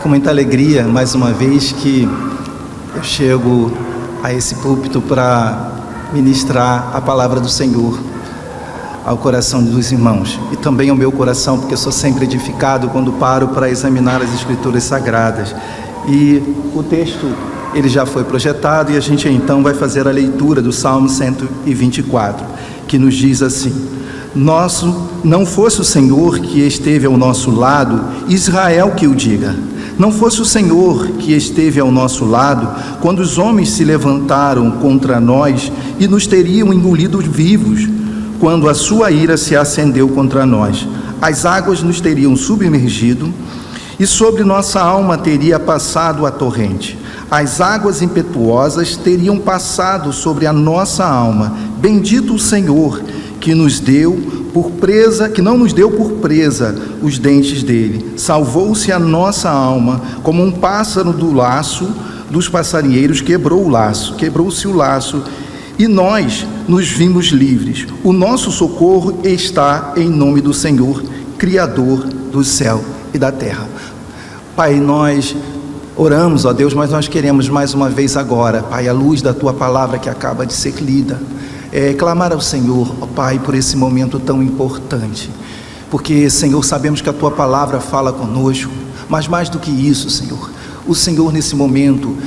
com muita alegria, mais uma vez, que eu chego a esse púlpito para ministrar a palavra do Senhor ao coração dos irmãos e também ao meu coração, porque eu sou sempre edificado quando paro para examinar as Escrituras Sagradas. E o texto, ele já foi projetado e a gente então vai fazer a leitura do Salmo 124, que nos diz assim: não fosse o Senhor que esteve ao nosso lado, Israel que o diga. Não fosse o Senhor que esteve ao nosso lado, quando os homens se levantaram contra nós e nos teriam engolido vivos, quando a sua ira se acendeu contra nós. As águas nos teriam submergido e sobre nossa alma teria passado a torrente. As águas impetuosas teriam passado sobre a nossa alma. Bendito o Senhor que não nos deu por presa os dentes dele. Salvou-se a nossa alma, como um pássaro do laço dos passarinheiros, quebrou-se o laço, e nós nos vimos livres. O nosso socorro está em nome do Senhor, Criador do céu e da terra. Pai, nós oramos, ó Deus, mas nós queremos mais uma vez agora, Pai, à luz da Tua palavra que acaba de ser lida, clamar ao Senhor, ó Pai, por esse momento tão importante, porque, Senhor, sabemos que a Tua palavra fala conosco, mas mais do que isso, Senhor, o Senhor nesse momento,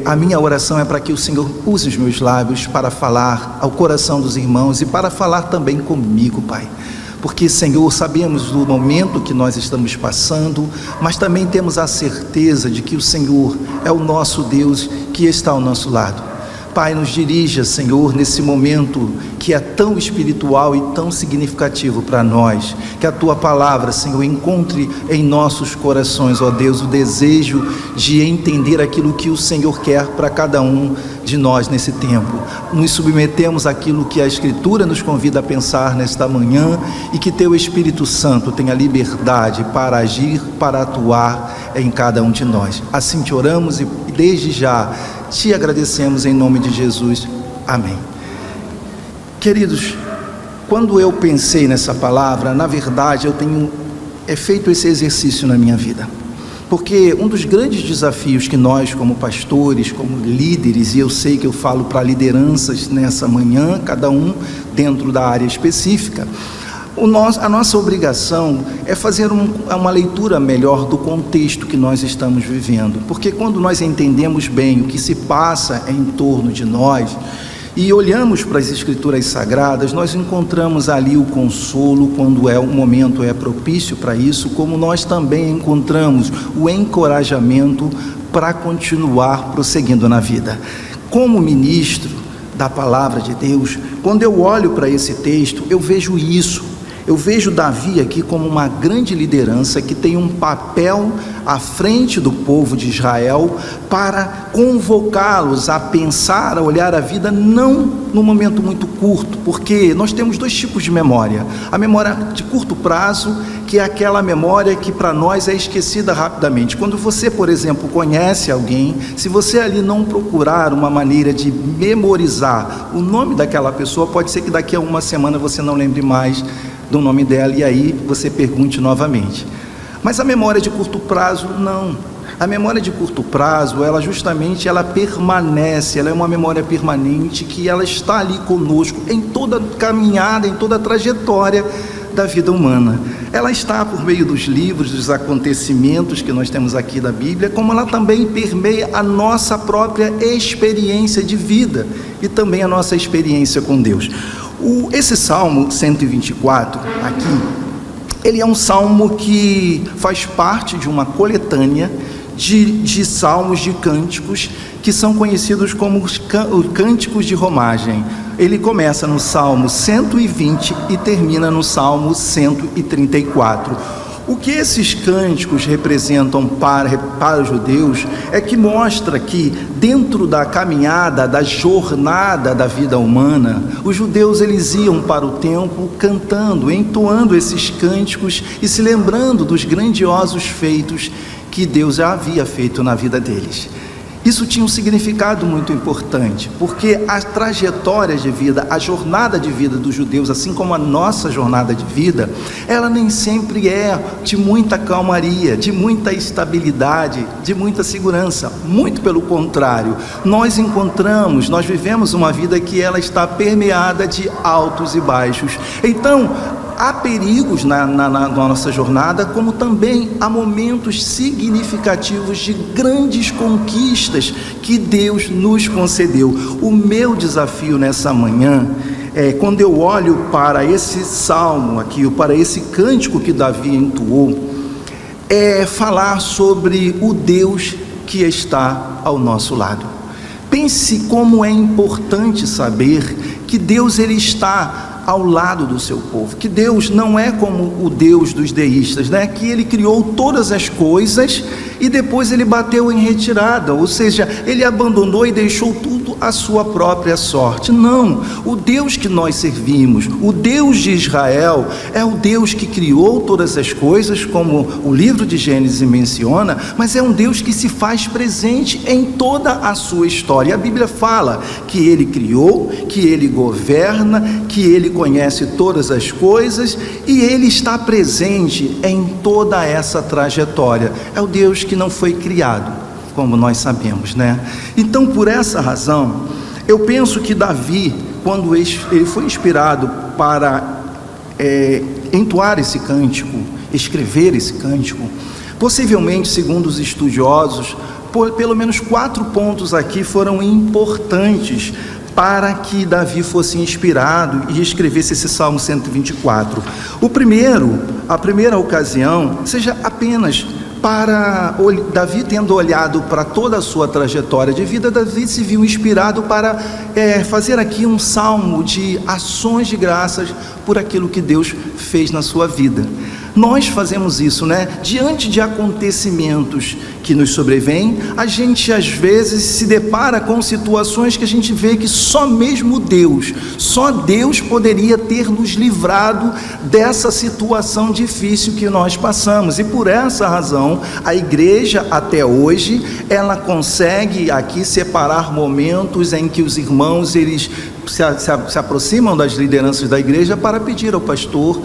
a minha oração é para que o Senhor use os meus lábios para falar ao coração dos irmãos e para falar também comigo, Pai, porque, Senhor, sabemos do momento que nós estamos passando, mas também temos a certeza de que o Senhor é o nosso Deus que está ao nosso lado. Pai, nos dirija, Senhor, nesse momento que é tão espiritual e tão significativo para nós, que a Tua palavra, Senhor, encontre em nossos corações, ó Deus, o desejo de entender aquilo que o Senhor quer para cada um de nós nesse tempo. Nos submetemos àquilo que a Escritura nos convida a pensar nesta manhã e que Teu Espírito Santo tenha liberdade para agir, para atuar em cada um de nós. Assim te oramos e desde já te agradecemos em nome de Jesus. Amém. Queridos, quando eu pensei nessa palavra, na verdade eu tenho feito esse exercício na minha vida, porque um dos grandes desafios que nós como pastores, como líderes, e eu sei que eu falo para lideranças nessa manhã, cada um dentro da área específica, a nossa obrigação é fazer uma leitura melhor do contexto que nós estamos vivendo, porque quando nós entendemos bem o que se passa em torno de nós e olhamos para as Escrituras Sagradas, nós encontramos ali o consolo quando o momento é propício para isso, como nós também encontramos o encorajamento para continuar prosseguindo na vida. Como ministro da Palavra de Deus, quando eu olho para esse texto, eu vejo isso. Eu vejo Davi aqui como uma grande liderança que tem um papel à frente do povo de Israel para convocá-los a pensar, a olhar a vida não num momento muito curto, porque nós temos dois tipos de memória: a memória de curto prazo, que é aquela memória que para nós é esquecida rapidamente. Quando você, por exemplo, conhece alguém, se você ali não procurar uma maneira de memorizar o nome daquela pessoa, pode ser que daqui a uma semana você não lembre mais do nome dela e aí você pergunte novamente. Mas a memória de curto prazo, não. A memória de curto prazo, ela permanece, ela é uma memória permanente, que ela está ali conosco em toda caminhada, em toda a trajetória da vida humana. Ela está por meio dos livros, dos acontecimentos que nós temos aqui da Bíblia, como ela também permeia a nossa própria experiência de vida e também a nossa experiência com Deus. Esse Salmo 124 aqui, ele é um salmo que faz parte de uma coletânea de salmos, de cânticos, que são conhecidos como os cânticos de romagem. Ele começa no Salmo 120 e termina no Salmo 134. O que esses cânticos representam para os judeus é que mostra que dentro da caminhada, da jornada da vida humana, os judeus eles iam para o templo cantando, entoando esses cânticos e se lembrando dos grandiosos feitos que Deus já havia feito na vida deles. Isso tinha um significado muito importante, porque a trajetória de vida, a jornada de vida dos judeus, assim como a nossa jornada de vida, ela nem sempre é de muita calmaria, de muita estabilidade, de muita segurança. Muito pelo contrário, nós vivemos uma vida que ela está permeada de altos e baixos. Então, há perigos na nossa jornada, como também há momentos significativos de grandes conquistas que Deus nos concedeu. O meu desafio nessa manhã, quando eu olho para esse salmo aqui, para esse cântico que Davi entoou, é falar sobre o Deus que está ao nosso lado. Pense como é importante saber que Deus ele está ao lado do seu povo, que Deus não é como o Deus dos deístas, né? Que ele criou todas as coisas e depois ele bateu em retirada, ou seja, ele abandonou e deixou tudo à sua própria sorte. Não, o Deus que nós servimos, o Deus de Israel, é o Deus que criou todas as coisas, como o livro de Gênesis menciona, mas é um Deus que se faz presente em toda a sua história. A Bíblia fala que ele criou, que ele governa, que ele conhece todas as coisas e ele está presente em toda essa trajetória. É o Deus que não foi criado, como nós sabemos, né? Então, por essa razão, eu penso que Davi, quando ele foi inspirado para entoar esse cântico, escrever esse cântico, possivelmente, segundo os estudiosos, pelo menos 4 pontos aqui foram importantes para que Davi fosse inspirado e escrevesse esse Salmo 124. A primeira ocasião, seja apenas para Davi, tendo olhado para toda a sua trajetória de vida, Davi se viu inspirado para fazer aqui um salmo de ações de graças por aquilo que Deus fez na sua vida. Nós fazemos isso, né? Diante de acontecimentos que nos sobrevêm, a gente às vezes se depara com situações que a gente vê que só Deus poderia ter nos livrado dessa situação difícil que nós passamos. E por essa razão, a igreja até hoje, ela consegue aqui separar momentos em que os irmãos, eles se aproximam das lideranças da igreja para pedir ao pastor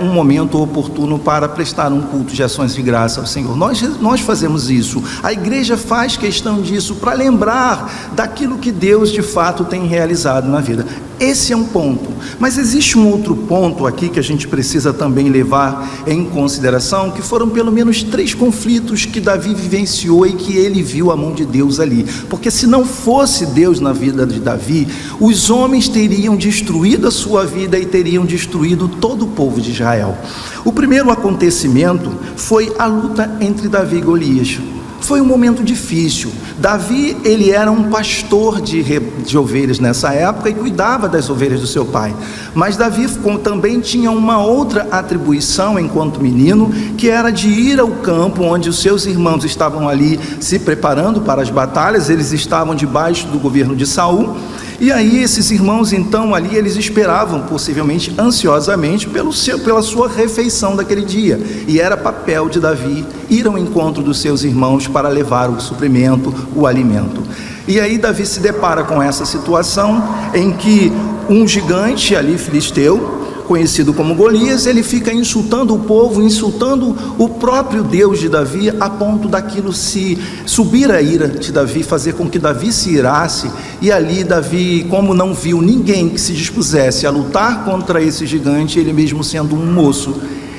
um momento oportuno para prestar um culto de ações de graça ao Senhor. Nós fazemos isso, a igreja faz questão disso para lembrar daquilo que Deus de fato tem realizado na vida. Esse é um ponto, mas existe um outro ponto aqui que a gente precisa também levar em consideração, que foram pelo menos 3 conflitos que Davi vivenciou e que ele viu a mão de Deus ali, porque se não fosse Deus na vida de Davi, os homens teriam destruído a sua vida e teriam destruído todo o povo de Israel. O primeiro acontecimento foi a luta entre Davi e Golias. Foi um momento difícil. Davi, ele era um pastor de ovelhas nessa época e cuidava das ovelhas do seu pai. Mas Davi também tinha uma outra atribuição enquanto menino, que era de ir ao campo onde os seus irmãos estavam ali se preparando para as batalhas. Eles estavam debaixo do governo de Saul. E aí esses irmãos então ali, eles esperavam possivelmente ansiosamente pela sua refeição daquele dia, e era papel de Davi ir ao encontro dos seus irmãos para levar o suprimento, o alimento. E aí Davi se depara com essa situação em que um gigante ali, filisteu, conhecido como Golias, ele fica insultando o povo, insultando o próprio Deus de Davi, a ponto daquilo se subir a ira de Davi, fazer com que Davi se irasse. E ali Davi, como não viu ninguém que se dispusesse a lutar contra esse gigante, ele mesmo sendo um moço,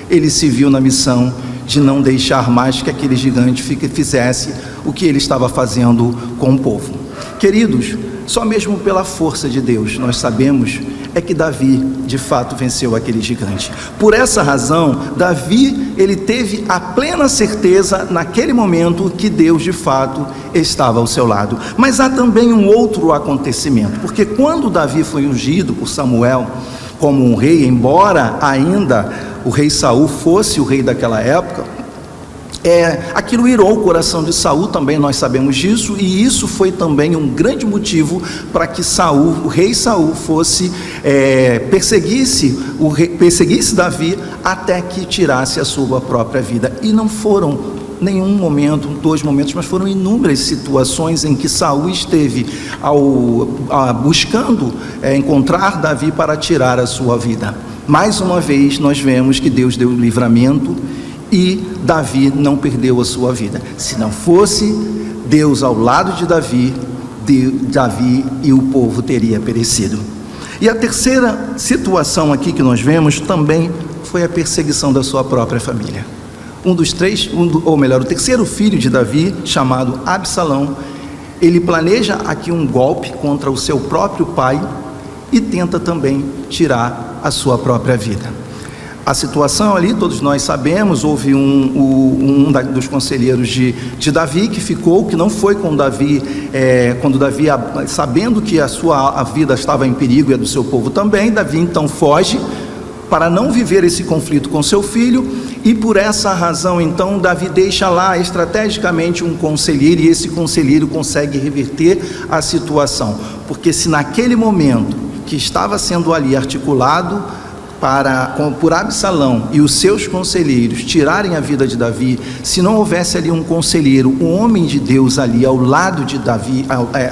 ele se viu na missão de não deixar mais que aquele gigante fizesse o que ele estava fazendo com o povo. Queridos, só mesmo pela força de Deus nós sabemos é que Davi de fato venceu aquele gigante. Por essa razão, Davi, ele teve a plena certeza naquele momento que Deus de fato estava ao seu lado. Mas há também um outro acontecimento, porque quando Davi foi ungido por Samuel como um rei, embora ainda o rei Saul fosse o rei daquela época, aquilo irou o coração de Saul, também nós sabemos disso, e isso foi também um grande motivo para que o rei Saul perseguisse Davi até que tirasse a sua própria vida. E não foram nenhum momento, 2 momentos, mas foram inúmeras situações em que Saul esteve buscando encontrar Davi para tirar a sua vida. Mais uma vez nós vemos que Deus deu o livramento e Davi não perdeu a sua vida. Se não fosse Deus ao lado de Davi e o povo teria perecido. E a terceira situação aqui que nós vemos também foi a perseguição da sua própria família. O terceiro filho de Davi, chamado Absalão, ele planeja aqui um golpe contra o seu próprio pai e tenta também tirar a sua própria vida. A situação ali, todos nós sabemos, houve um dos conselheiros de Davi que não foi com Davi, quando Davi, sabendo que a sua vida estava em perigo e a do seu povo também, Davi então foge para não viver esse conflito com seu filho, e por essa razão então Davi deixa lá estrategicamente um conselheiro, e esse conselheiro consegue reverter a situação, porque se naquele momento que estava sendo ali articulado por Absalão e os seus conselheiros tirarem a vida de Davi, se não houvesse ali um conselheiro, um homem de Deus ali ao lado de Davi,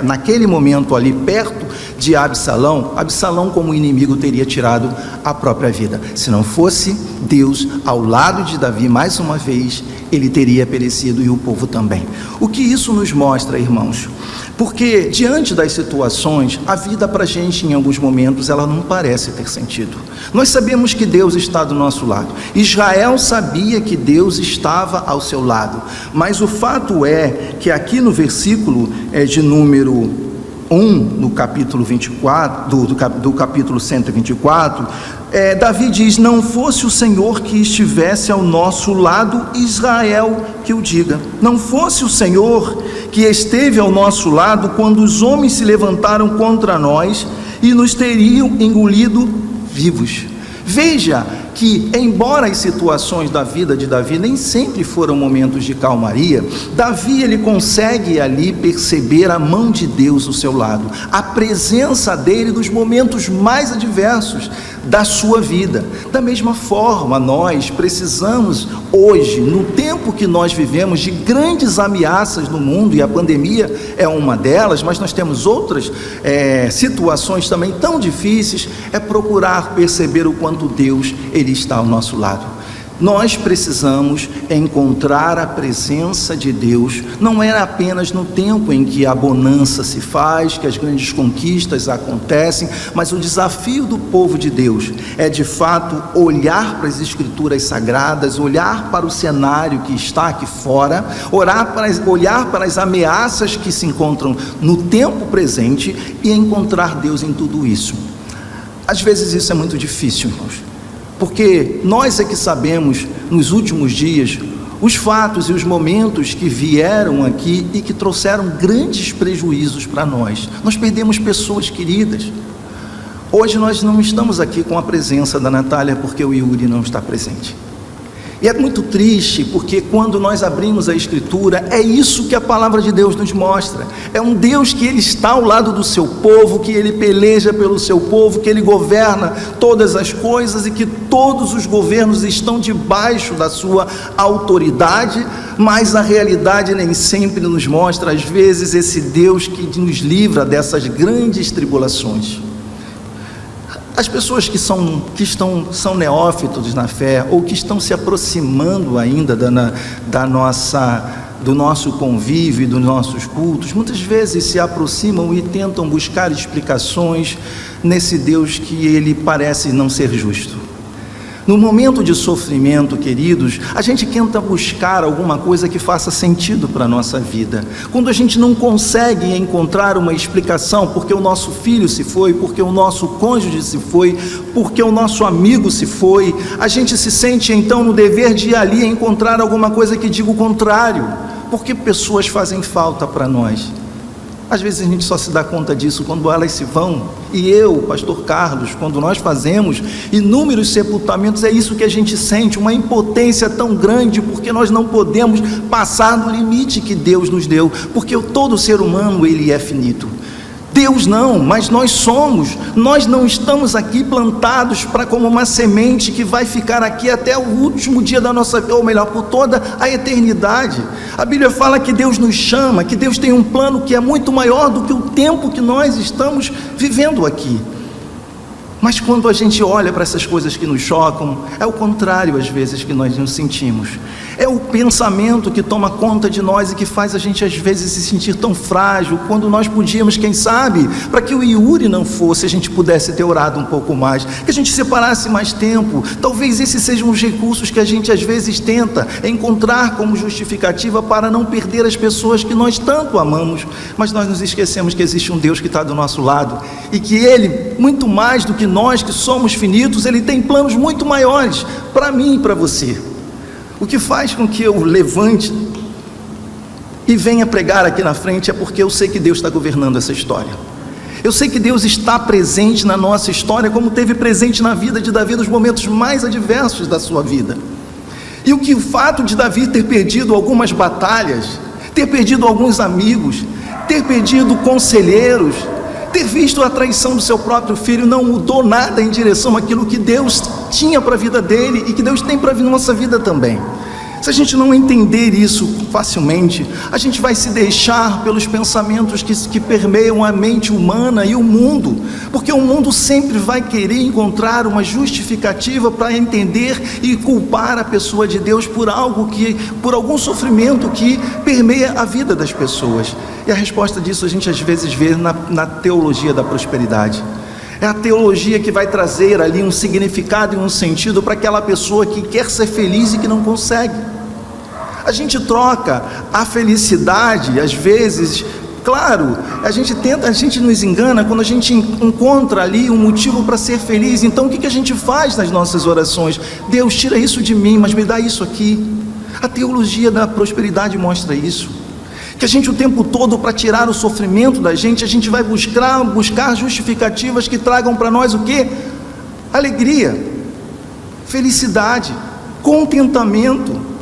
naquele momento ali perto de Absalão como inimigo teria tirado a própria vida. Se não fosse Deus ao lado de Davi, mais uma vez, ele teria perecido e o povo também. O que isso nos mostra, irmãos? Porque diante das situações, a vida para a gente em alguns momentos ela não parece ter sentido. Nós sabemos que Deus está do nosso lado. Israel sabia que Deus estava ao seu lado, mas o fato é que aqui no versículo de número 1, no capítulo 24, do capítulo 124, Davi diz: não fosse o Senhor que estivesse ao nosso lado, Israel que o diga. Não fosse o Senhor que esteve ao nosso lado quando os homens se levantaram contra nós e nos teriam engolido vivos. Veja que, embora as situações da vida de Davi nem sempre foram momentos de calmaria, Davi ele consegue ali perceber a mão de Deus ao seu lado, a presença dele nos momentos mais adversos da sua vida. Da mesma forma, nós precisamos hoje, no tempo que nós vivemos, de grandes ameaças no mundo, e a pandemia é uma delas, mas nós temos outras situações também tão difíceis, procurar perceber o quanto Deus ele está ao nosso lado. Nós precisamos encontrar a presença de Deus, não é apenas no tempo em que a bonança se faz, que as grandes conquistas acontecem, mas o desafio do povo de Deus é de fato olhar para as escrituras sagradas, olhar para o cenário que está aqui fora, olhar para as ameaças que se encontram no tempo presente e encontrar Deus em tudo isso. Às vezes isso é muito difícil, irmãos, porque nós é que sabemos nos últimos dias os fatos e os momentos que vieram aqui e que trouxeram grandes prejuízos para nós. Nós perdemos pessoas queridas. Hoje nós não estamos aqui com a presença da Natália porque o Yuri não está presente. E é muito triste, porque quando nós abrimos a Escritura, é isso que a palavra de Deus nos mostra. É um Deus que ele está ao lado do seu povo, que ele peleja pelo seu povo, que ele governa todas as coisas e que todos os governos estão debaixo da sua autoridade, mas a realidade nem sempre nos mostra, às vezes, esse Deus que nos livra dessas grandes tribulações. As pessoas que são neófitos na fé, ou que estão se aproximando ainda do nosso convívio e dos nossos cultos, muitas vezes se aproximam e tentam buscar explicações nesse Deus que ele parece não ser justo. No momento de sofrimento, queridos, a gente tenta buscar alguma coisa que faça sentido para a nossa vida. Quando a gente não consegue encontrar uma explicação, porque o nosso filho se foi, porque o nosso cônjuge se foi, porque o nosso amigo se foi, a gente se sente então no dever de ir ali encontrar alguma coisa que diga o contrário, porque pessoas fazem falta para nós. Às vezes a gente só se dá conta disso quando elas se vão. E eu, pastor Carlos, quando nós fazemos inúmeros sepultamentos, é isso que a gente sente, uma impotência tão grande, porque nós não podemos passar do limite que Deus nos deu, porque todo ser humano ele é finito. Deus não, mas nós somos. Nós não estamos aqui plantados para como uma semente que vai ficar aqui até o último dia da nossa vida, ou melhor, por toda a eternidade. A Bíblia fala que Deus nos chama, que Deus tem um plano que é muito maior do que o tempo que nós estamos vivendo aqui. Mas quando a gente olha para essas coisas que nos chocam, é o contrário às vezes que nós nos sentimos. É o pensamento que toma conta de nós e que faz a gente às vezes se sentir tão frágil, quando nós podíamos, quem sabe, para que o Yuri não fosse, a gente pudesse ter orado um pouco mais, que a gente separasse mais tempo. Talvez esses sejam os recursos que a gente às vezes tenta encontrar como justificativa para não perder as pessoas que nós tanto amamos, mas nós nos esquecemos que existe um Deus que está do nosso lado, e que Ele, muito mais do que nós que somos finitos, Ele tem planos muito maiores para mim e para você. O que faz com que eu levante e venha pregar aqui na frente é porque eu sei que Deus está governando essa história. Eu sei que Deus está presente na nossa história, como teve presente na vida de Davi nos momentos mais adversos da sua vida. E o fato de Davi ter perdido algumas batalhas, ter perdido alguns amigos, ter perdido conselheiros, ter visto a traição do seu próprio filho, não mudou nada em direção àquilo que Deus tinha para a vida dele e que Deus tem para a nossa vida também. Se a gente não entender isso facilmente, a gente vai se deixar pelos pensamentos que permeiam a mente humana e o mundo, porque o mundo sempre vai querer encontrar uma justificativa para entender e culpar a pessoa de Deus por algum sofrimento que permeia a vida das pessoas. E a resposta disso a gente às vezes vê na teologia da prosperidade. É a teologia que vai trazer ali um significado e um sentido para aquela pessoa que quer ser feliz e que não consegue. A gente troca a felicidade, às vezes, claro, a gente nos engana quando a gente encontra ali um motivo para ser feliz. Então o que a gente faz nas nossas orações? Deus, tira isso de mim, mas me dá isso aqui. A teologia da prosperidade mostra isso. Que a gente o tempo todo, para tirar o sofrimento da gente, a gente vai buscar justificativas que tragam para nós o quê? Alegria, felicidade, contentamento.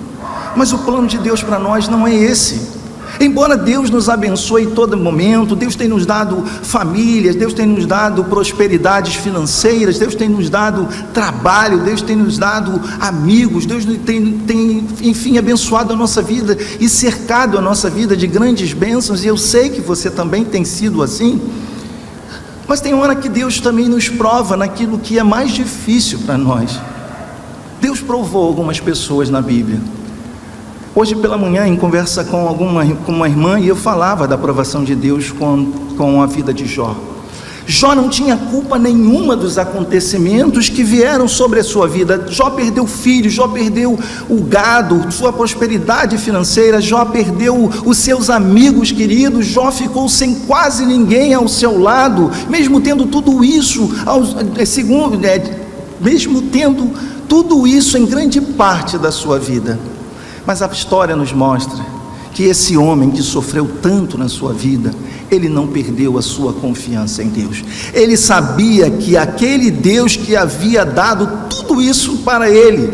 Mas o plano de Deus para nós não é esse. Embora Deus nos abençoe em todo momento, Deus tem nos dado famílias, Deus tem nos dado prosperidades financeiras, Deus tem nos dado trabalho, Deus tem nos dado amigos, Deus tem enfim, abençoado a nossa vida e cercado a nossa vida de grandes bênçãos, e eu sei que você também tem sido assim. Mas tem hora que Deus também nos prova naquilo que é mais difícil para nós. Deus provou algumas pessoas na Bíblia. Hoje pela manhã, em conversa com uma irmã, e eu falava da aprovação de Deus com a vida de Jó. Jó não tinha culpa nenhuma dos acontecimentos que vieram sobre a sua vida. Jó perdeu filhos, Jó perdeu o gado, sua prosperidade financeira, Jó perdeu os seus amigos queridos, Jó ficou sem quase ninguém ao seu lado, mesmo tendo tudo isso, mesmo tendo tudo isso em grande parte da sua vida. Mas a história nos mostra que esse homem que sofreu tanto na sua vida, ele não perdeu a sua confiança em Deus. Ele sabia que aquele Deus que havia dado tudo isso para ele,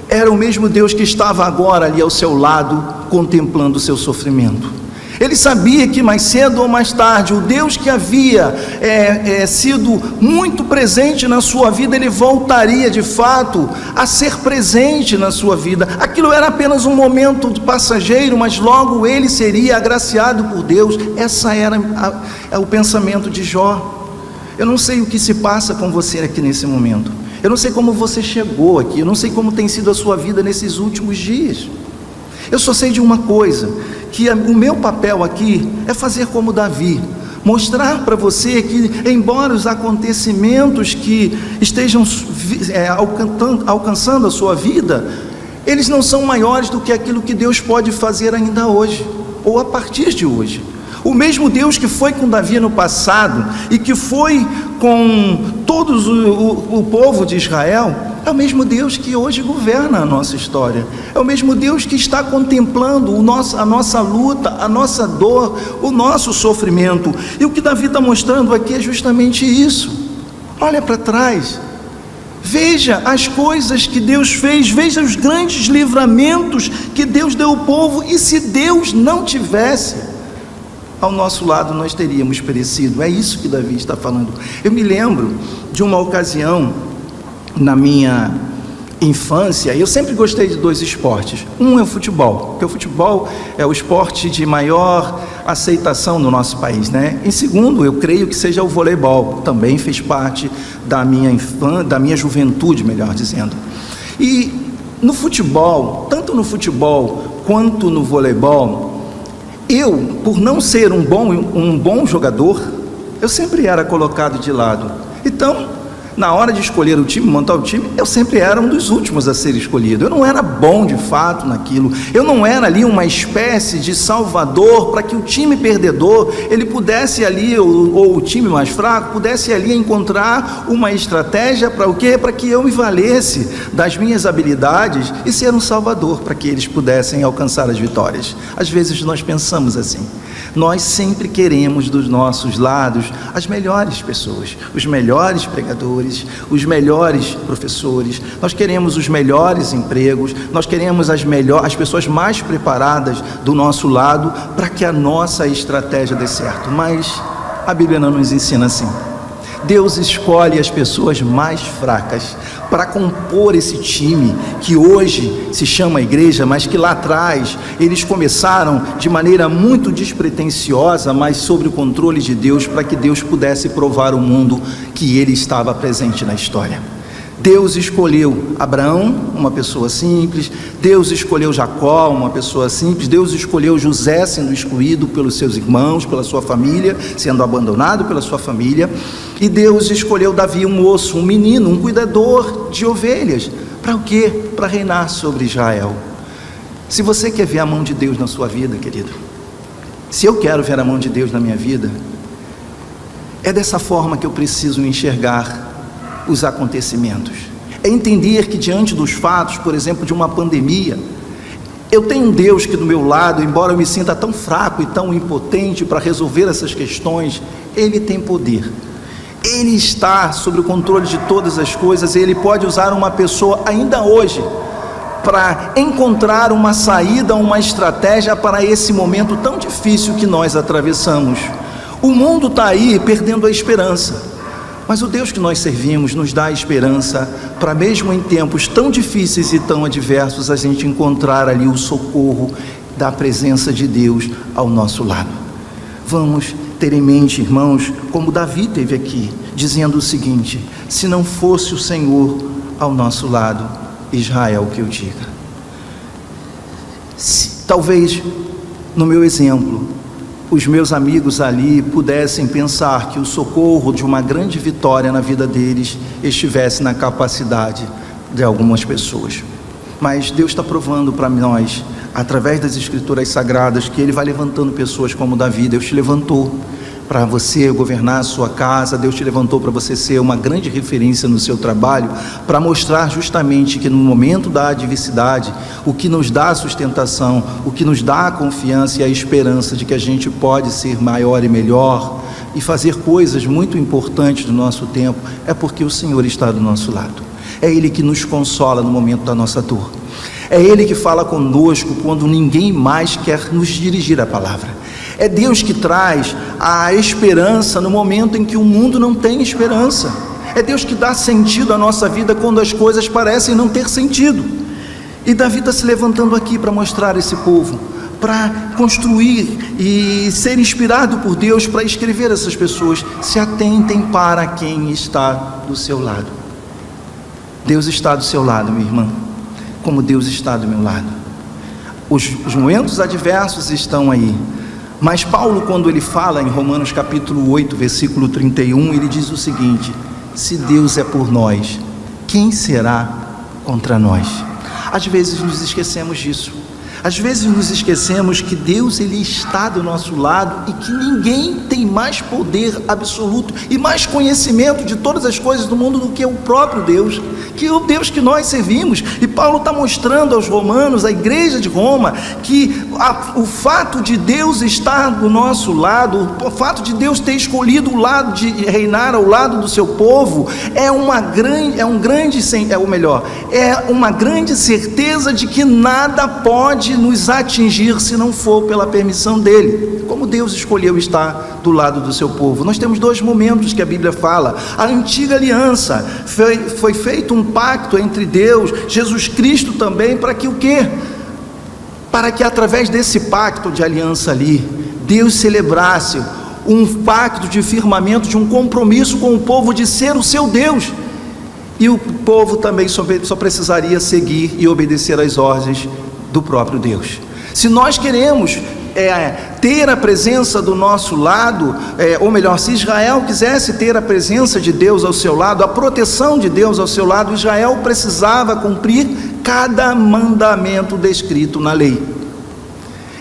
era o mesmo Deus que estava agora ali ao seu lado, contemplando o seu sofrimento. Ele sabia que mais cedo ou mais tarde, o Deus que havia sido muito presente na sua vida, ele voltaria de fato a ser presente na sua vida. Aquilo era apenas um momento passageiro, mas logo ele seria agraciado por Deus. Essa era o pensamento de Jó. Eu não sei o que se passa com você aqui nesse momento. Eu não sei como você chegou aqui. Eu não sei como tem sido a sua vida nesses últimos dias. Eu só sei de uma coisa, que o meu papel aqui é fazer como Davi, mostrar para você que, embora os acontecimentos que estejam alcançando a sua vida, eles não são maiores do que aquilo que Deus pode fazer ainda hoje, ou a partir de hoje. O mesmo Deus que foi com Davi no passado, e que foi com todos o povo de Israel, é o mesmo Deus que hoje governa a nossa história. É o mesmo Deus que está contemplando a nossa luta, a nossa dor, o nosso sofrimento. E o que Davi está mostrando aqui é justamente isso. Olha para trás, veja as coisas que Deus fez, veja os grandes livramentos que Deus deu ao povo. E se Deus não tivesse ao nosso lado nós teríamos perecido. É isso que Davi está falando. Eu me lembro de uma ocasião na minha infância. Eu sempre gostei de dois esportes. Um é o futebol, porque o futebol é o esporte de maior aceitação no nosso país, né? Em segundo, eu creio que seja o voleibol, também fez parte da minha juventude, melhor dizendo. E no futebol, tanto no futebol quanto no voleibol, eu, por não ser um bom jogador, eu sempre era colocado de lado. Então, na hora de escolher o time, montar o time, eu sempre era um dos últimos a ser escolhido. Eu não era bom de fato naquilo. Eu não era ali uma espécie de salvador para que o time perdedor, ele pudesse ali, ou o time mais fraco, pudesse ali encontrar uma estratégia para o quê? Para que eu me valesse das minhas habilidades e ser um salvador para que eles pudessem alcançar as vitórias. Às vezes nós pensamos assim. Nós sempre queremos dos nossos lados as melhores pessoas, os melhores pregadores, os melhores professores, nós queremos os melhores empregos, nós queremos as pessoas mais preparadas do nosso lado para que a nossa estratégia dê certo, mas a Bíblia não nos ensina assim. Deus escolhe as pessoas mais fracas para compor esse time que hoje se chama igreja, mas que lá atrás eles começaram de maneira muito despretensiosa, mas sob o controle de Deus, para que Deus pudesse provar ao mundo que ele estava presente na história. Deus escolheu Abraão, uma pessoa simples. Deus escolheu Jacó, uma pessoa simples. Deus escolheu José, sendo excluído pelos seus irmãos, pela sua família, sendo abandonado pela sua família. E Deus escolheu Davi, um moço, um menino, um cuidador de ovelhas. Para o quê? Para reinar sobre Israel. Se você quer ver a mão de Deus na sua vida, querido, se eu quero ver a mão de Deus na minha vida, é dessa forma que eu preciso enxergar os acontecimentos. É entender que diante dos fatos, por exemplo, de uma pandemia, eu tenho um Deus que do meu lado, embora eu me sinta tão fraco e tão impotente para resolver essas questões, Ele tem poder. Ele está sob o controle de todas as coisas e Ele pode usar uma pessoa ainda hoje para encontrar uma saída, uma estratégia para esse momento tão difícil que nós atravessamos. O mundo está aí perdendo a esperança. Mas o Deus que nós servimos nos dá esperança para mesmo em tempos tão difíceis e tão adversos a gente encontrar ali o socorro da presença de Deus ao nosso lado. Vamos ter em mente, irmãos, como Davi teve aqui, dizendo o seguinte: se não fosse o Senhor ao nosso lado, Israel que eu diga. Talvez no meu exemplo, os meus amigos ali pudessem pensar que o socorro de uma grande vitória na vida deles estivesse na capacidade de algumas pessoas. Mas Deus está provando para nós, através das Escrituras Sagradas, que Ele vai levantando pessoas como Davi. Deus te levantou para você governar a sua casa, Deus te levantou para você ser uma grande referência no seu trabalho, para mostrar justamente que no momento da adversidade, o que nos dá a sustentação, o que nos dá a confiança e a esperança de que a gente pode ser maior e melhor e fazer coisas muito importantes do nosso tempo, é porque o Senhor está do nosso lado. É Ele que nos consola no momento da nossa dor. É Ele que fala conosco quando ninguém mais quer nos dirigir a palavra. É Deus que traz a esperança no momento em que o mundo não tem esperança. É Deus que dá sentido à nossa vida quando as coisas parecem não ter sentido. E Davi está se levantando aqui para mostrar esse povo, para construir e ser inspirado por Deus para escrever essas pessoas. Se atentem para quem está do seu lado. Deus está do seu lado, minha irmã, como Deus está do meu lado. Os momentos adversos estão aí. Mas Paulo, quando ele fala em Romanos capítulo 8, versículo 31, ele diz o seguinte: se Deus é por nós, quem será contra nós? Às vezes nos esquecemos disso. Às vezes nos esquecemos que Deus, Ele está do nosso lado e que ninguém tem mais poder absoluto e mais conhecimento de todas as coisas do mundo do que o próprio Deus, que é o Deus que nós servimos. E Paulo está mostrando aos romanos, à igreja de Roma, que o fato de Deus estar do nosso lado, o fato de Deus ter escolhido o lado de reinar ao lado do seu povo, é uma grande certeza de que nada pode nos atingir se não for pela permissão dele, como Deus escolheu estar do lado do seu povo. Nós temos dois momentos que a Bíblia fala. A antiga aliança, foi feito um pacto entre Deus, Jesus Cristo também, para que o quê? Para que através desse pacto de aliança ali, Deus celebrasse um pacto de firmamento, de um compromisso com o povo de ser o seu Deus, e o povo também só precisaria seguir e obedecer às ordens do próprio Deus. Se nós queremos ter a presença do nosso lado, ou melhor, se Israel quisesse ter a presença de Deus ao seu lado, a proteção de Deus ao seu lado, Israel precisava cumprir cada mandamento descrito na lei.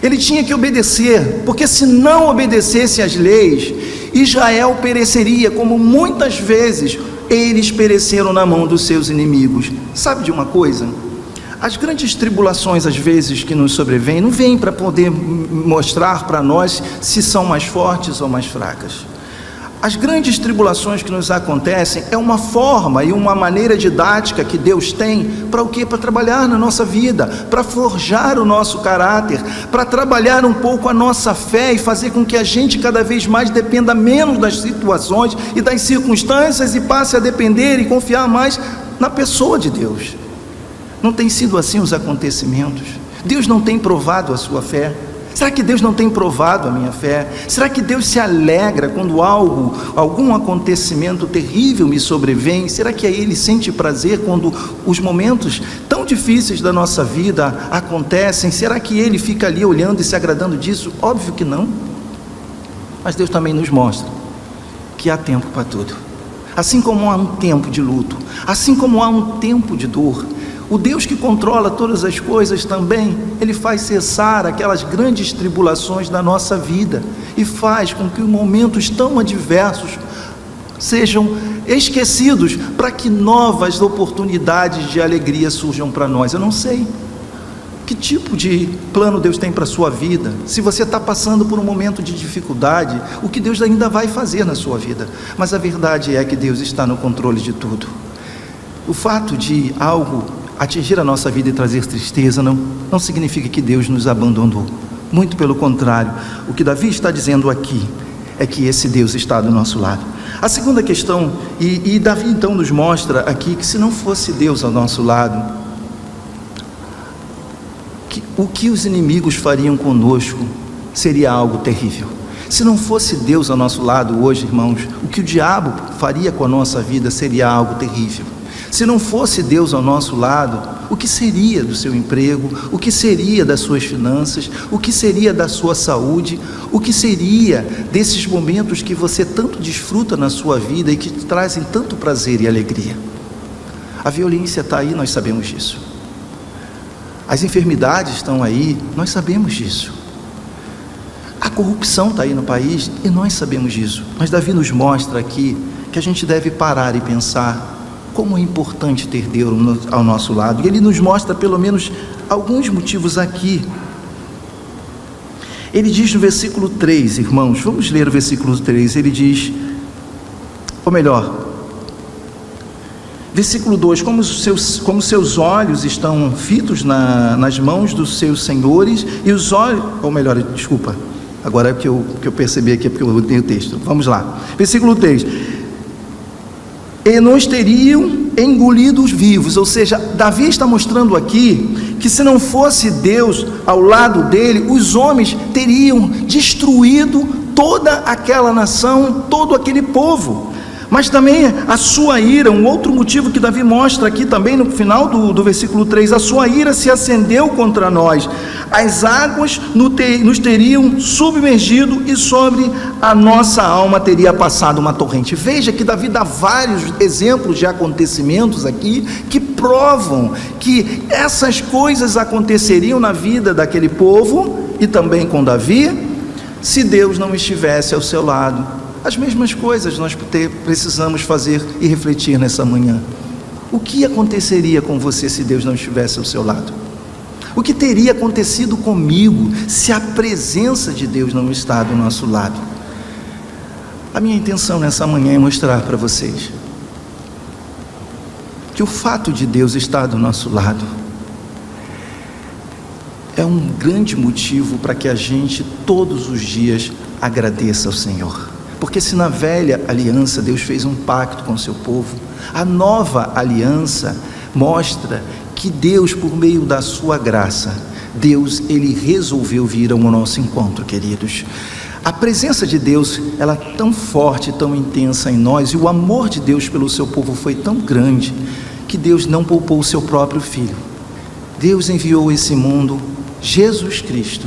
Ele tinha que obedecer, porque se não obedecesse às leis, Israel pereceria, como muitas vezes eles pereceram na mão dos seus inimigos. Sabe de uma coisa? As grandes tribulações, às vezes, que nos sobrevêm, não vêm para poder mostrar para nós se são mais fortes ou mais fracas. As grandes tribulações que nos acontecem é uma forma e uma maneira didática que Deus tem para o quê? Para trabalhar na nossa vida, para forjar o nosso caráter, para trabalhar um pouco a nossa fé e fazer com que a gente cada vez mais dependa menos das situações e das circunstâncias e passe a depender e confiar mais na pessoa de Deus. Não tem sido assim os acontecimentos? Deus não tem provado a sua fé? Será que Deus não tem provado a minha fé? Será que Deus se alegra quando algum acontecimento terrível me sobrevém? Será que Ele sente prazer quando os momentos tão difíceis da nossa vida acontecem? Será que Ele fica ali olhando e se agradando disso? Óbvio que não. Mas Deus também nos mostra que há tempo para tudo. Assim como há um tempo de luto, assim como há um tempo de dor, o Deus que controla todas as coisas também, Ele faz cessar aquelas grandes tribulações da nossa vida e faz com que momentos tão adversos sejam esquecidos para que novas oportunidades de alegria surjam para nós. Eu não sei que tipo de plano Deus tem para a sua vida, se você está passando por um momento de dificuldade, o que Deus ainda vai fazer na sua vida, mas a verdade é que Deus está no controle de tudo. O fato de algo atingir a nossa vida e trazer tristeza não significa que Deus nos abandonou, muito pelo contrário. O que Davi está dizendo aqui é que esse Deus está do nosso lado. A segunda questão, e Davi então nos mostra aqui que se não fosse Deus ao nosso lado, o que os inimigos fariam conosco seria algo terrível. Se não fosse Deus ao nosso lado hoje, irmãos, o que o diabo faria com a nossa vida seria algo terrível. Se não fosse Deus ao nosso lado, o que seria do seu emprego? O que seria das suas finanças? O que seria da sua saúde? O que seria desses momentos que você tanto desfruta na sua vida e que te trazem tanto prazer e alegria? A violência está aí, nós sabemos disso. As enfermidades estão aí, nós sabemos disso. A corrupção está aí no país e nós sabemos disso. Mas Davi nos mostra aqui que a gente deve parar e pensar como é importante ter Deus ao nosso lado. E ele nos mostra pelo menos alguns motivos aqui. Ele diz no versículo 3, irmãos, vamos ler o versículo 3, ele diz, ou melhor, versículo 2, como seus olhos estão fitos nas mãos dos seus senhores, e os olhos, ou melhor, desculpa, agora é que eu percebi aqui, é porque eu tenho o texto, vamos lá, versículo 3, e nos teriam engolidos vivos, ou seja, Davi está mostrando aqui, que se não fosse Deus ao lado dele, os homens teriam destruído toda aquela nação, todo aquele povo. Mas também a sua ira, um outro motivo que Davi mostra aqui também no final do versículo 3, a sua ira se acendeu contra nós, as águas nos teriam submergido e sobre a nossa alma teria passado uma torrente. Veja que Davi dá vários exemplos de acontecimentos aqui que provam que essas coisas aconteceriam na vida daquele povo e também com Davi, se Deus não estivesse ao seu lado. As mesmas coisas nós precisamos fazer e refletir nessa manhã. O que aconteceria com você se Deus não estivesse ao seu lado? O que teria acontecido comigo se a presença de Deus não está do nosso lado? A minha intenção nessa manhã é mostrar para vocês que o fato de Deus estar do nosso lado é um grande motivo para que a gente todos os dias agradeça ao Senhor. Porque se na velha aliança Deus fez um pacto com o seu povo, a nova aliança mostra que Deus, por meio da sua graça, Deus, ele resolveu vir ao nosso encontro, queridos. A presença de Deus, ela é tão forte, tão intensa em nós, e o amor de Deus pelo seu povo foi tão grande, que Deus não poupou o seu próprio Filho. Deus enviou esse mundo, Jesus Cristo,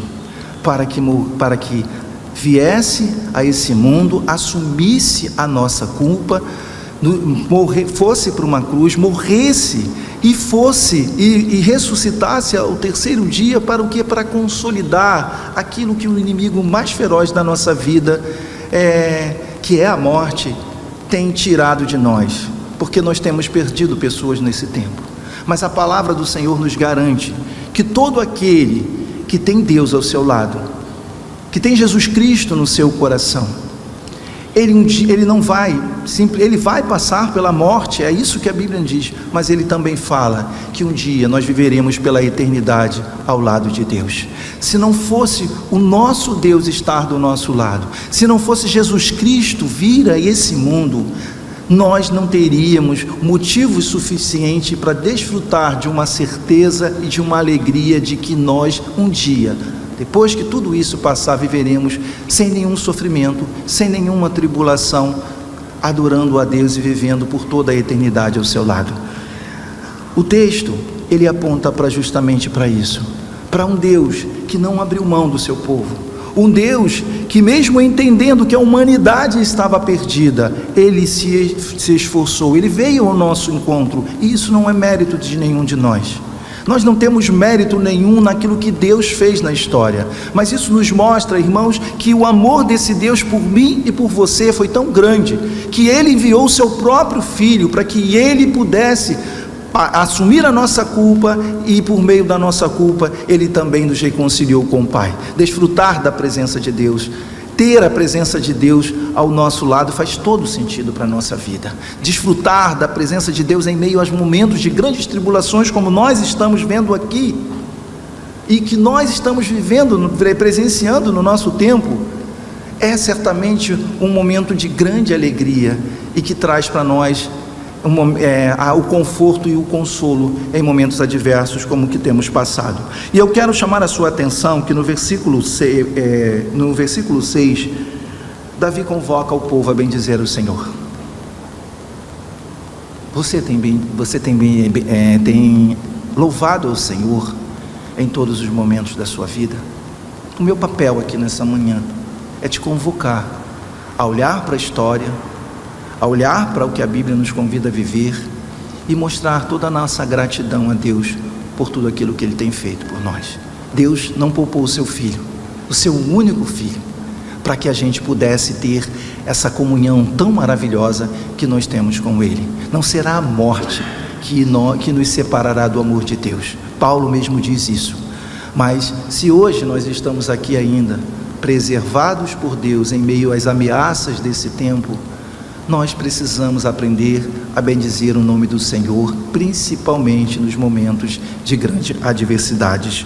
para que viesse a esse mundo, assumisse a nossa culpa, fosse para uma cruz, morresse e ressuscitasse ao terceiro dia. Para o quê? Para consolidar aquilo que o inimigo mais feroz da nossa vida, que é a morte, tem tirado de nós, porque nós temos perdido pessoas nesse tempo. Mas a palavra do Senhor nos garante que todo aquele que tem Deus ao seu lado, que tem Jesus Cristo no seu coração, ele vai passar pela morte, é isso que a Bíblia diz, mas ele também fala que um dia nós viveremos pela eternidade ao lado de Deus. Se não fosse o nosso Deus estar do nosso lado, se não fosse Jesus Cristo vir a esse mundo, nós não teríamos motivo suficiente para desfrutar de uma certeza e de uma alegria de que nós um dia, depois que tudo isso passar, viveremos sem nenhum sofrimento, sem nenhuma tribulação, adorando a Deus e vivendo por toda a eternidade ao seu lado. O texto, ele aponta justamente para isso, para um Deus que não abriu mão do seu povo, um Deus que, mesmo entendendo que a humanidade estava perdida, ele se esforçou, ele veio ao nosso encontro, e isso não é mérito de nenhum de nós. Nós não temos mérito nenhum naquilo que Deus fez na história, mas isso nos mostra, irmãos, que o amor desse Deus por mim e por você foi tão grande, que ele enviou o seu próprio Filho para que ele pudesse assumir a nossa culpa, e por meio da nossa culpa ele também nos reconciliou com o Pai. Desfrutar da presença de Deus, ter a presença de Deus ao nosso lado faz todo sentido para a nossa vida. Desfrutar da presença de Deus em meio aos momentos de grandes tribulações, como nós estamos vendo aqui, e que nós estamos vivendo, presenciando no nosso tempo, é certamente um momento de grande alegria, e que traz para nós o conforto e o consolo em momentos adversos como o que temos passado. E eu quero chamar a sua atenção que no versículo 6, Davi convoca o povo a bendizer o Senhor. Você tem louvado ao Senhor em todos os momentos da sua vida? O meu papel aqui nessa manhã é te convocar a olhar para a história, a olhar para o que a Bíblia nos convida a viver e mostrar toda a nossa gratidão a Deus por tudo aquilo que Ele tem feito por nós. Deus não poupou o seu Filho, o seu único Filho, para que a gente pudesse ter essa comunhão tão maravilhosa que nós temos com Ele. Não será a morte que nos separará do amor de Deus. Paulo mesmo diz isso. Mas se hoje nós estamos aqui ainda, preservados por Deus em meio às ameaças desse tempo, nós precisamos aprender a bendizer o nome do Senhor, principalmente nos momentos de grandes adversidades.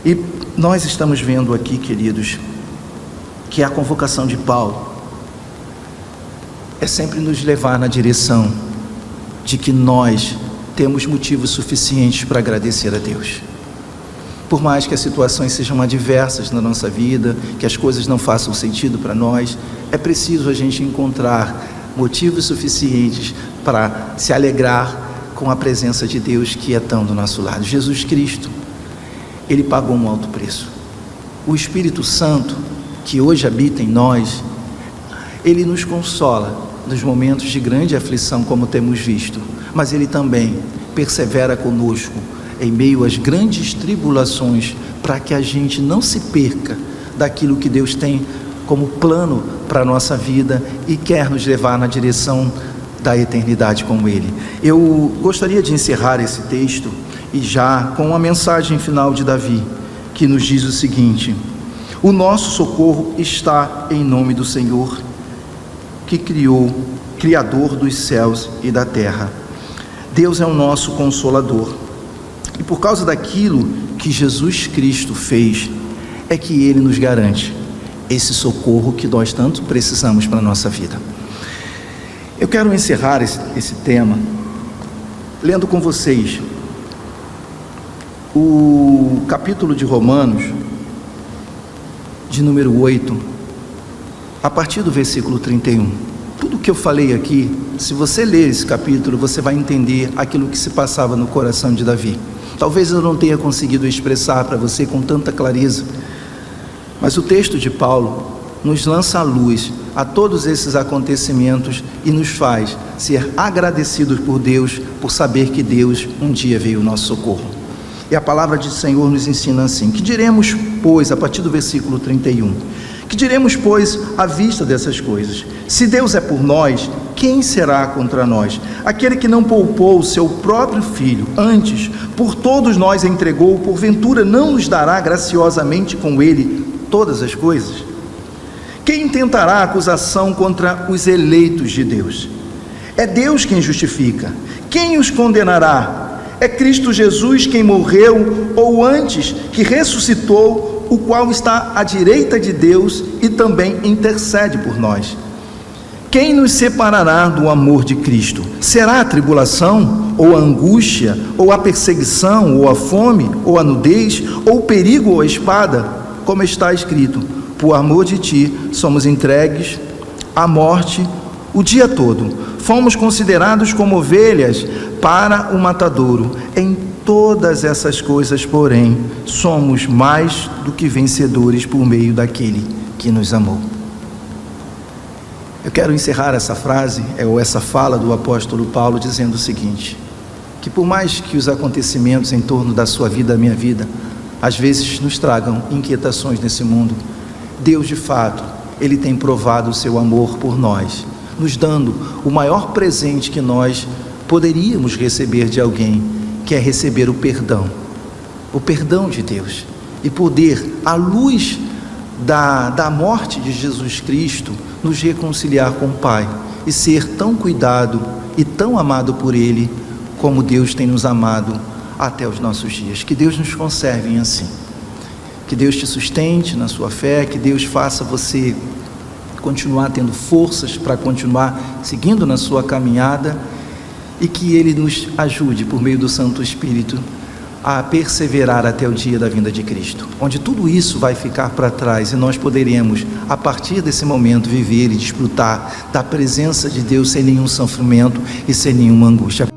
E nós estamos vendo aqui, queridos, que a convocação de Paulo é sempre nos levar na direção de que nós temos motivos suficientes para agradecer a Deus. Por mais que as situações sejam adversas na nossa vida, que as coisas não façam sentido para nós, é preciso a gente encontrar motivos suficientes para se alegrar com a presença de Deus que é tão do nosso lado. Jesus Cristo, Ele pagou um alto preço. O Espírito Santo, que hoje habita em nós, Ele nos consola nos momentos de grande aflição, como temos visto, mas Ele também persevera conosco em meio às grandes tribulações, para que a gente não se perca daquilo que Deus tem como plano para a nossa vida e quer nos levar na direção da eternidade com Ele. Eu gostaria de encerrar esse texto e já com a mensagem final de Davi, que nos diz o seguinte: o nosso socorro está em nome do Senhor, que Criador dos céus e da terra. Deus é o nosso Consolador, E por causa daquilo que Jesus Cristo fez, é que Ele nos garante esse socorro que nós tanto precisamos para a nossa vida. Eu quero encerrar esse tema lendo com vocês o capítulo de Romanos, de número 8, a partir do versículo 31. Tudo que eu falei aqui, se você ler esse capítulo, você vai entender aquilo que se passava no coração de Davi. Talvez eu não tenha conseguido expressar para você com tanta clareza, mas o texto de Paulo nos lança a luz a todos esses acontecimentos e nos faz ser agradecidos por Deus, por saber que Deus um dia veio ao nosso socorro. E a palavra do Senhor nos ensina assim: que diremos, pois, a partir do versículo 31, que diremos, pois, à vista dessas coisas? Se Deus é por nós, quem será contra nós? Aquele que não poupou o seu próprio filho, antes por todos nós entregou, porventura não nos dará graciosamente com ele todas as coisas? Quem intentará acusação contra os eleitos de Deus? É Deus quem justifica. Quem os condenará? É Cristo Jesus quem morreu, ou antes, que ressuscitou, o qual está à direita de Deus e também intercede por nós. Quem nos separará do amor de Cristo? Será a tribulação, ou a angústia, ou a perseguição, ou a fome, ou a nudez, ou o perigo, ou a espada? Como está escrito: por amor de ti somos entregues à morte o dia todo. Fomos considerados como ovelhas para o matadouro. Em todas essas coisas, porém, somos mais do que vencedores por meio daquele que nos amou. Eu quero encerrar essa frase, ou essa fala do apóstolo Paulo, dizendo o seguinte: que por mais que os acontecimentos em torno da sua vida, da minha vida, às vezes nos tragam inquietações nesse mundo, Deus de fato, Ele tem provado o seu amor por nós, nos dando o maior presente que nós poderíamos receber de alguém, que é receber o perdão de Deus, e poder, à luz da morte de Jesus Cristo, nos reconciliar com o Pai, e ser tão cuidado e tão amado por Ele, como Deus tem nos amado até os nossos dias. Que Deus nos conserve assim, que Deus te sustente na sua fé, que Deus faça você continuar tendo forças para continuar seguindo na sua caminhada, e que Ele nos ajude, por meio do Santo Espírito, a perseverar até o dia da vinda de Cristo, onde tudo isso vai ficar para trás e nós poderemos, a partir desse momento, viver e desfrutar da presença de Deus sem nenhum sofrimento e sem nenhuma angústia.